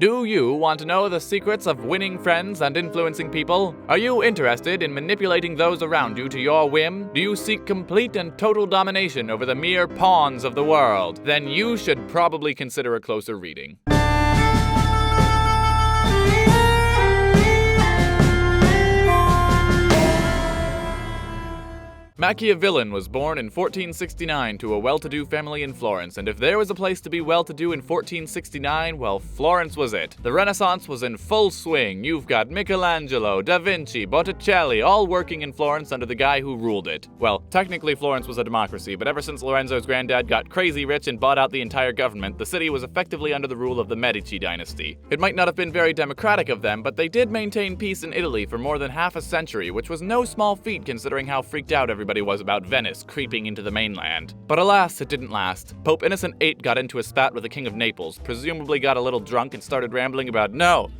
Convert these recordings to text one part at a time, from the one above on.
Do you want to know the secrets of winning friends and influencing people? Are you interested in manipulating those around you to your whim? Do you seek complete and total domination over the mere pawns of the world? Then you should probably consider a closer reading. Machiavelli was born in 1469 to a well-to-do family in Florence, and if there was a place to be well-to-do in 1469, well, Florence was it. The Renaissance was in full swing. You've got Michelangelo, Da Vinci, Botticelli, all working in Florence under the guy who ruled it. Well, technically Florence was a democracy, but ever since Lorenzo's granddad got crazy rich and bought out the entire government, the city was effectively under the rule of the Medici dynasty. It might not have been very democratic of them, but they did maintain peace in Italy for more than half a century, which was no small feat considering how freaked out everybody was about Venice creeping into the mainland. But alas, it didn't last. Pope Innocent VIII got into a spat with the King of Naples, presumably got a little drunk and started rambling about, No,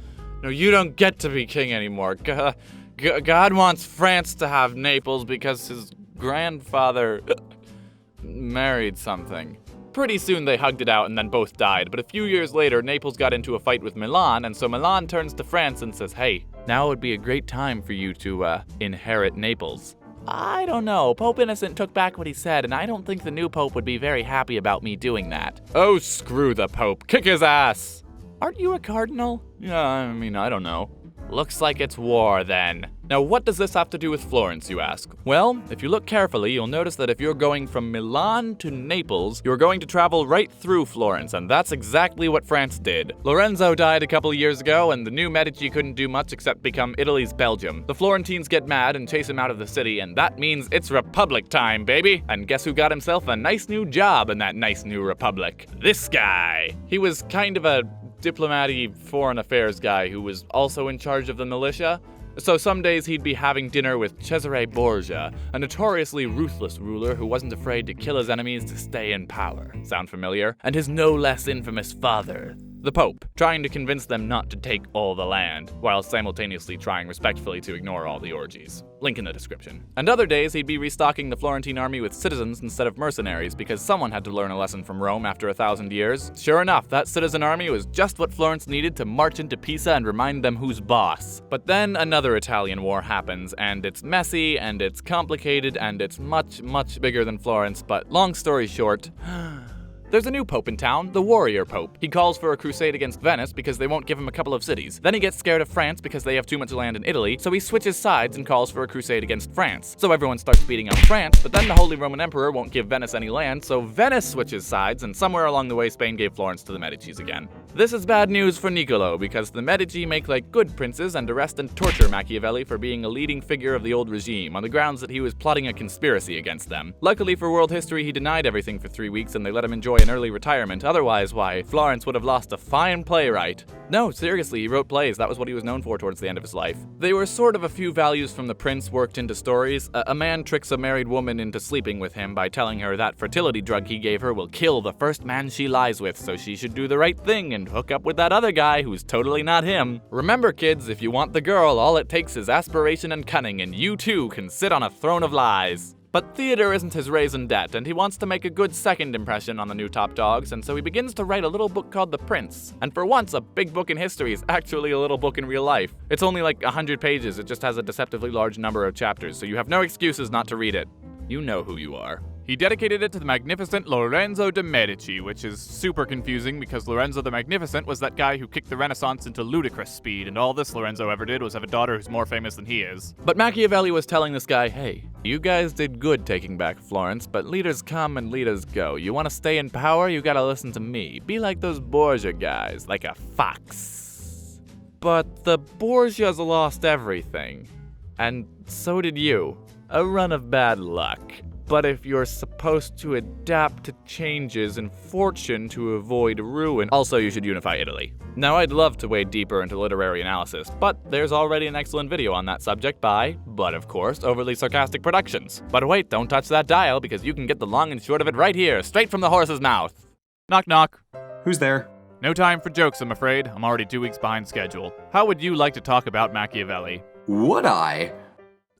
you don't get to be king anymore. God wants France to have Naples because his grandfather married something. Pretty soon they hugged it out and then both died, but a few years later Naples got into a fight with Milan, and so Milan turns to France and says, hey, now would be a great time for you to inherit Naples. I don't know. Pope Innocent took back what he said, and I don't think the new pope would be very happy about me doing that. Oh, screw the pope. Kick his ass! Aren't you a cardinal? Yeah, I don't know. Looks like it's war, then. Now, what does this have to do with Florence, you ask? Well, if you look carefully, you'll notice that if you're going from Milan to Naples, you're going to travel right through Florence, and that's exactly what France did. Lorenzo died a couple years ago, and the new Medici couldn't do much except become Italy's Belgium. The Florentines get mad and chase him out of the city, and that means it's Republic time, baby! And guess who got himself a nice new job in that nice new Republic? This guy! He was kind of a diplomat-y foreign affairs guy who was also in charge of the militia. So some days he'd be having dinner with Cesare Borgia, a notoriously ruthless ruler who wasn't afraid to kill his enemies to stay in power. Sound familiar? And his no less infamous father, the Pope, trying to convince them not to take all the land, while simultaneously trying respectfully to ignore all the orgies. Link in the description. And other days he'd be restocking the Florentine army with citizens instead of mercenaries, because someone had to learn a lesson from Rome after 1,000 years. Sure enough, that citizen army was just what Florence needed to march into Pisa and remind them who's boss. But then another Italian war happens, and it's messy, and it's complicated, and it's much, much bigger than Florence, but long story short, there's a new pope in town, the warrior pope. He calls for a crusade against Venice because they won't give him a couple of cities. Then he gets scared of France because they have too much land in Italy, so he switches sides and calls for a crusade against France. So everyone starts beating up France, but then the Holy Roman Emperor won't give Venice any land, so Venice switches sides, and somewhere along the way Spain gave Florence to the Medicis again. This is bad news for Niccolo, because the Medici make like good princes and arrest and torture Machiavelli for being a leading figure of the old regime, on the grounds that he was plotting a conspiracy against them. Luckily for world history, he denied everything for 3 weeks and they let him enjoy an early retirement. Otherwise, why, Florence would have lost a fine playwright. No, seriously, he wrote plays. That was what he was known for towards the end of his life. They were sort of a few values from the prince worked into stories. A man tricks a married woman into sleeping with him by telling her that fertility drug he gave her will kill the first man she lies with, so she should do the right thing and hook up with that other guy who's totally not him. Remember, kids, if you want the girl, all it takes is aspiration and cunning, and you too can sit on a throne of lies. But theater isn't his raison d'etre, and he wants to make a good second impression on the new top dogs, and so he begins to write a little book called The Prince. And for once, a big book in history is actually a little book in real life. It's only like 100 pages, it just has a deceptively large number of chapters, so you have no excuses not to read it. You know who you are. He dedicated it to the magnificent Lorenzo de' Medici, which is super confusing because Lorenzo the Magnificent was that guy who kicked the Renaissance into ludicrous speed, and all this Lorenzo ever did was have a daughter who's more famous than he is. But Machiavelli was telling this guy, hey, you guys did good taking back Florence, but leaders come and leaders go. You want to stay in power, you gotta listen to me. Be like those Borgia guys, like a fox. But the Borgias lost everything. And so did you. A run of bad luck. But if you're supposed to adapt to changes in fortune to avoid ruin, also you should unify Italy. Now I'd love to wade deeper into literary analysis, but there's already an excellent video on that subject by, but of course, Overly Sarcastic Productions. But wait, don't touch that dial because you can get the long and short of it right here, straight from the horse's mouth. Knock knock. Who's there? No time for jokes, I'm afraid. I'm already 2 weeks behind schedule. How would you like to talk about Machiavelli? Would I?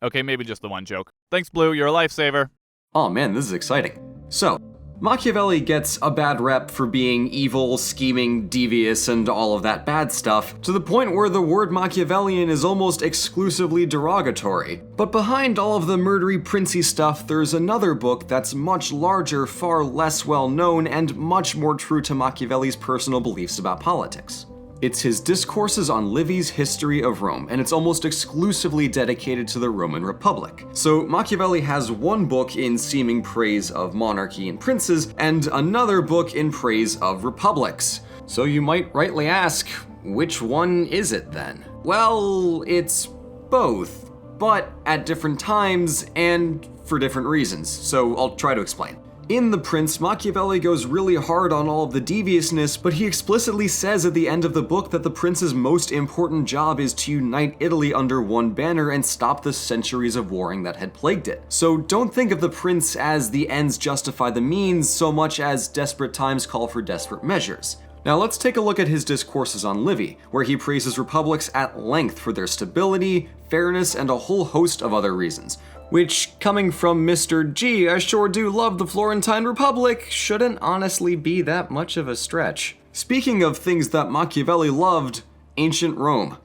Okay, maybe just the one joke. Thanks, Blue, you're a lifesaver. Oh man, this is exciting. So, Machiavelli gets a bad rep for being evil, scheming, devious, and all of that bad stuff, to the point where the word Machiavellian is almost exclusively derogatory. But behind all of the murdery, princey stuff, there's another book that's much larger, far less well known, and much more true to Machiavelli's personal beliefs about politics. It's his Discourses on Livy's History of Rome, and it's almost exclusively dedicated to the Roman Republic. So Machiavelli has one book in seeming praise of monarchy and princes, and another book in praise of republics. So you might rightly ask, which one is it then? Well, it's both, but at different times and for different reasons, so I'll try to explain. In The Prince, Machiavelli goes really hard on all of the deviousness, but he explicitly says at the end of the book that the prince's most important job is to unite Italy under one banner and stop the centuries of warring that had plagued it. So don't think of the prince as the ends justify the means so much as desperate times call for desperate measures. Now let's take a look at his Discourses on Livy, where he praises republics at length for their stability, fairness, and a whole host of other reasons. Which, coming from Mr. G, I sure do love the Florentine Republic, shouldn't honestly be that much of a stretch. Speaking of things that Machiavelli loved, ancient Rome.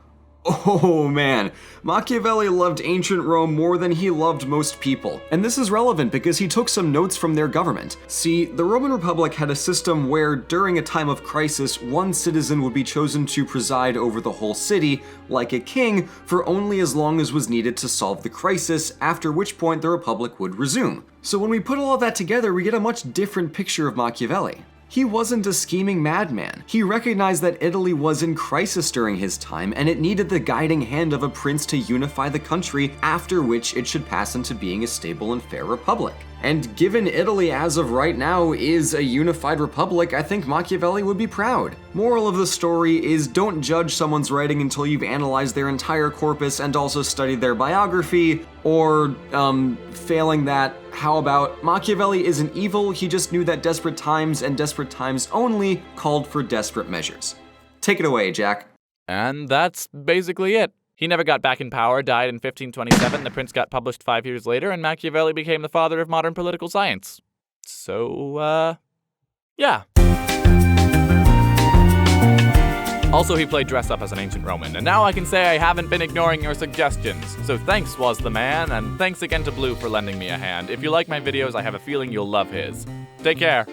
Oh man, Machiavelli loved ancient Rome more than he loved most people. And this is relevant because he took some notes from their government. See, the Roman Republic had a system where, during a time of crisis, one citizen would be chosen to preside over the whole city, like a king, for only as long as was needed to solve the crisis, after which point the Republic would resume. So when we put all of that together, we get a much different picture of Machiavelli. He wasn't a scheming madman. He recognized that Italy was in crisis during his time, and it needed the guiding hand of a prince to unify the country, after which it should pass into being a stable and fair republic. And given Italy as of right now is a unified republic, I think Machiavelli would be proud. Moral of the story is don't judge someone's writing until you've analyzed their entire corpus and also studied their biography, or, failing that, how about Machiavelli isn't evil, he just knew that desperate times and desperate times only called for desperate measures. Take it away, Jack. And that's basically it. He never got back in power, died in 1527, The Prince got published 5 years later, and Machiavelli became the father of modern political science. So, yeah. Also, he played dress up as an ancient Roman, and now I can say I haven't been ignoring your suggestions. So thanks, Was the Man, and thanks again to Blue for lending me a hand. If you like my videos, I have a feeling you'll love his. Take care.